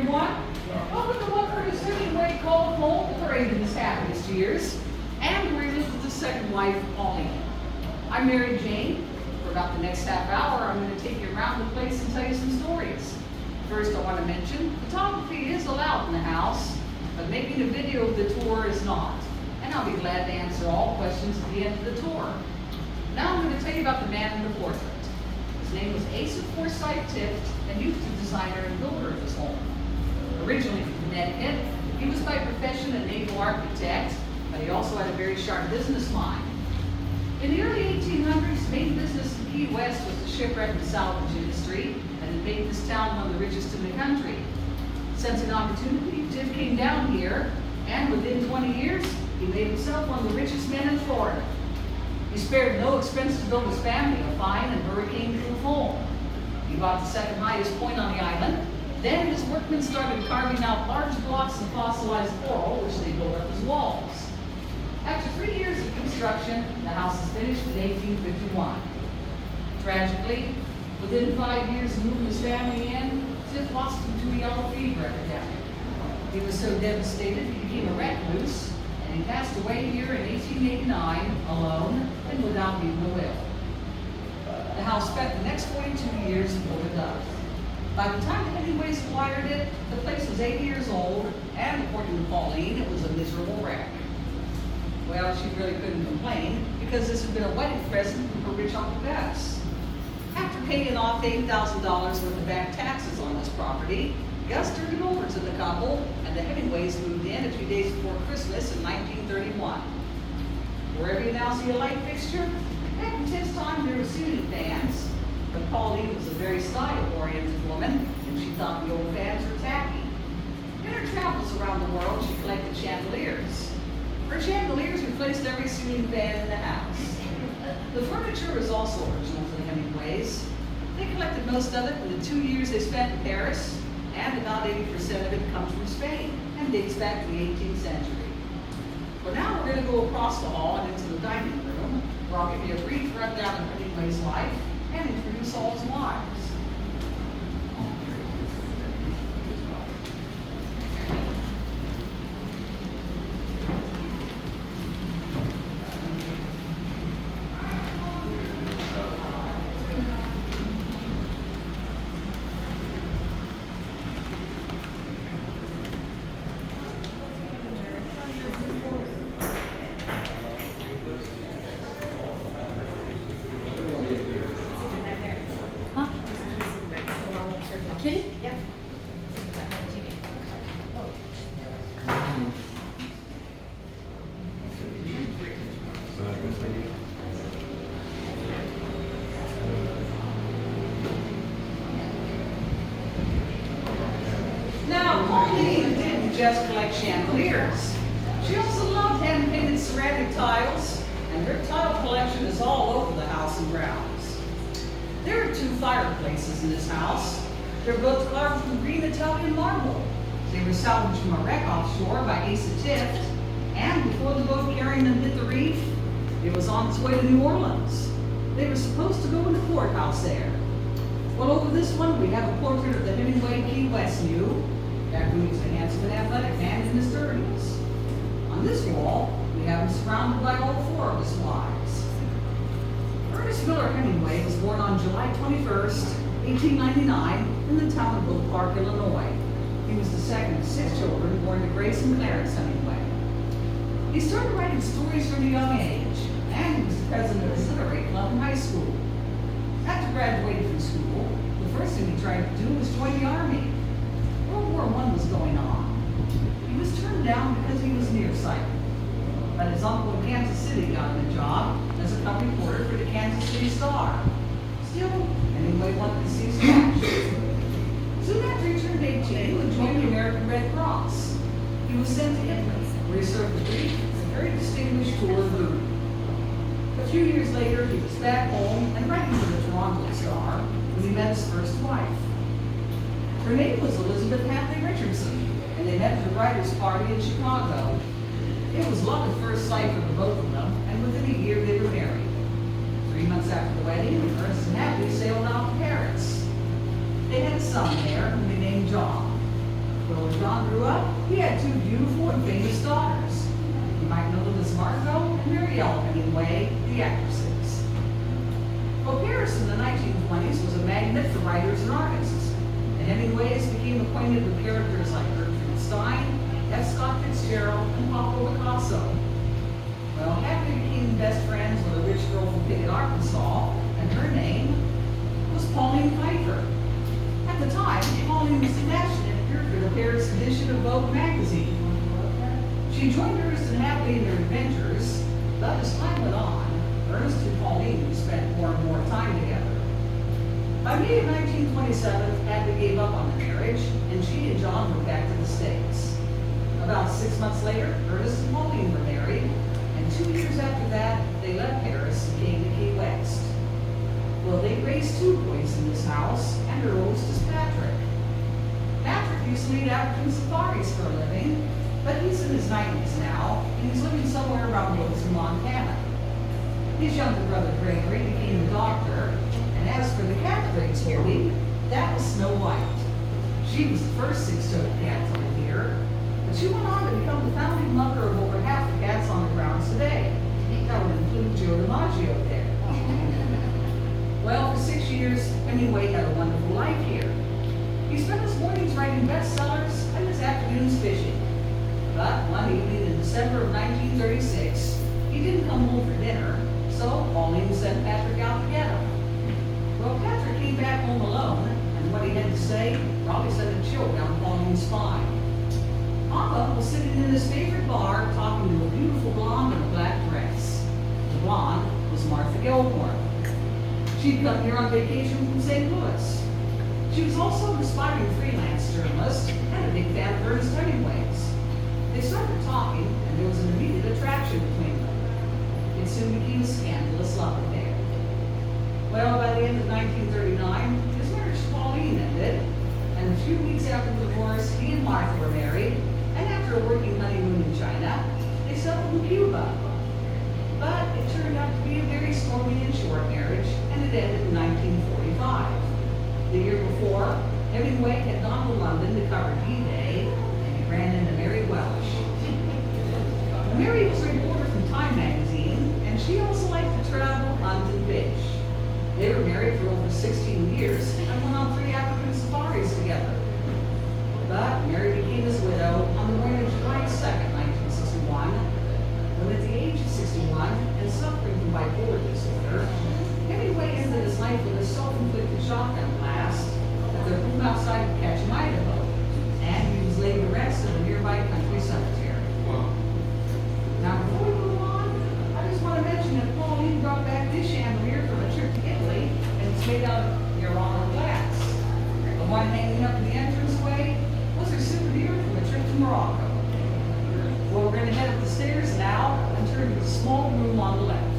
everyone. Welcome to what Curtis Heminway called home during his happiest years, and where he lived with his second wife, Pauline. I'm Mary Jane. For about the next half hour, I'm going to take you around the place and tell you some stories. First, I want to mention, photography is allowed in the house, but making a video of the tour is not. And I'll be glad to answer all questions at the end of the tour. Now I'm going to tell you about the man in the portrait. His name was Asa Forsyth Tift, and he was the designer and builder of his home. Originally from Connecticut, he was by profession a naval architect, but he also had a very sharp business mind. In the early 1800s, his main business in Key West was the shipwreck and salvage industry, and it made this town one of the richest in the country. Sensing opportunity, Tift came down here, and within 20 years, he made himself one of the richest men in Florida. He spared no expense to build his family a fine and hurricane-proof home. He bought the second highest point on the island. Then his workmen started carving out large blocks of fossilized coral, which they built up as walls. After 3 years of construction, the house is finished in 1851. Tragically, within 5 years of moving his family in, Tift lost him to a yellow fever epidemic. He was so devastated he became a recluse, and he passed away here in 1889, alone and without leaving a will. The house spent the next 42 years overdone. By the time the Heminways acquired it, the place was 80 years old, and according to Pauline, it was a miserable wreck. Well, she really couldn't complain, because this had been a wedding present from her rich Uncle Gus. After paying off $8,000 worth of back taxes on this property, Gus turned it over to the couple, and the Heminways moved in a few days before Christmas in 1931. Wherever you now see a light fixture, back in Tift's time there were ceiling fans, but Pauline was a very style-oriented woman, and she thought the old fans were tacky. In her travels around the world, she collected chandeliers. Her chandeliers replaced every ceiling fan in the house. The furniture was also original to the Heminways. They collected most of it in the 2 years they spent in Paris, and about 80% of it comes from Spain and dates back to the 18th century. Well, now we're going to go across the hall and into the dining room, where I'll give you a brief rundown of Heminway's life and introduce all his wives. Now, Pauline didn't just collect chandeliers. She also loved hand-painted ceramic tiles, and her tile collection is all over the house and grounds. There are 2 fireplaces in this house. They're both carved from green Italian marble. They were salvaged from a wreck offshore by Asa Tift, and before the boat carrying them hit the reef, it was on its way to New Orleans. They were supposed to go in the courthouse there. Well, over this one, we have a portrait of the Heminway Key West view, back when he was a handsome and athletic man in his 30s. On this wall, we have him surrounded by all 4 of his wives. Ernest Miller Heminway was born on July 21st, 1899, in the town of Oak Park, Illinois. He was the second of 6 children born to Grace and Clarence Heminway. He started writing stories from a young age, and he was the president of his literary club in high school. After graduating from school, the first thing he tried to do was join the Army. World War I was going on. He was turned down because he was nearsighted. But his uncle in Kansas City got him a job as a cub reporter for the Kansas City Star. Still, Heminway wanted to see some action. Soon after he turned 18, he joined the American Red Cross. He was sent to Italy, where he served a brief and very distinguished tour of duty. A few years later, he was back home and writing for the Toronto Star when he met his first wife. Her name was Elizabeth Hadley Richardson, and they met at a writer's party in Chicago. It was love at first sight for the both of them, and within a year they were married. 3 months after the wedding, Ernest and Hadley sailed out to Paris. They had a son there whom they named John. Well, when John grew up, he had two beautiful and famous daughters. You might know them as Margot and Marielle Heminway, the actresses. Well, Paris in the 1920s was a magnet for writers and artists. The Hemingways became acquainted with characters like Gertrude Stein, F. Scott Fitzgerald, and Pablo Picasso. Well, Happy became best friends with a rich girl from Pickett, Arkansas, and her name was Pauline Pfeiffer. At the time, Pauline was a passionate editor for the Paris edition of Vogue magazine. She joined Ernest and Happy in their adventures, but as time went on, Ernest and Pauline spent more and more time together. By May of 1927, Happy gave up on the marriage, and she and John went back to the States. About 6 months later, Ernest and Pauline were married, and 2 years after that, they left Paris and came to Key West. Well, they raised 2 boys in this house, and their oldest is Patrick. Patrick used to lead African safaris for a living, but he's in his 90s now, and he's living somewhere around Woods in Montana. His younger brother Gregory became a doctor, and as for the cat Greg's holding, that was Snow White. She was the first six-toed cat to live here, but she went on to become the founding mother of over half the cats on the grounds today. That would include Joe DiMaggio there. Well, for 6 years, Hemingway had a wonderful life here. He spent his mornings writing bestsellers and his afternoons fishing. But one evening in December of 1936, he didn't come home for dinner, so Pauline sent Patrick out to get him. Well, Patrick came back home alone, and what he had to say probably sent a chill down Pauline's spine. Papa was sitting in his favorite bar talking to a beautiful blonde in a black dress. The blonde was Martha Gilmore. She'd come here on vacation from St. Louis. She was also an aspiring freelance journalist and a big fan of Ernest Hemingway's. They started talking, and there was an immediate attraction between them. It soon became a scandalous love affair. Well, by the end of 1939, his marriage to Pauline ended, and a few weeks after the divorce, he and Martha were married, and after a working honeymoon in China, they settled in Cuba. But it turned out to be a very stormy and short marriage, and it ended in 1945. The year before, Hemingway had gone to London to cover D-Day, and he ran into Mary Welsh. Mary was a reporter from Time magazine, and she also liked to travel, hunt, and fish. They were married for over 16 years and went on 3 African safaris together. But Mary became his widow on the morning of July 2nd, 1961, when at the age of 61 and suffering from bipolar disorder, Hemingway ended his life with a self-inflicted shotgun blast at their home outside of Ketchum, Idaho, and he was laid to rest in a nearby country cemetery. Now, before we move on, I just want to mention that Pauline brought back this chandelier from a trip to Italy, and it's made out of Murano glass. The one hanging up in the entranceway was her souvenir from a trip to Morocco. Well, we're going to head up the stairs now and turn to the small room on the left.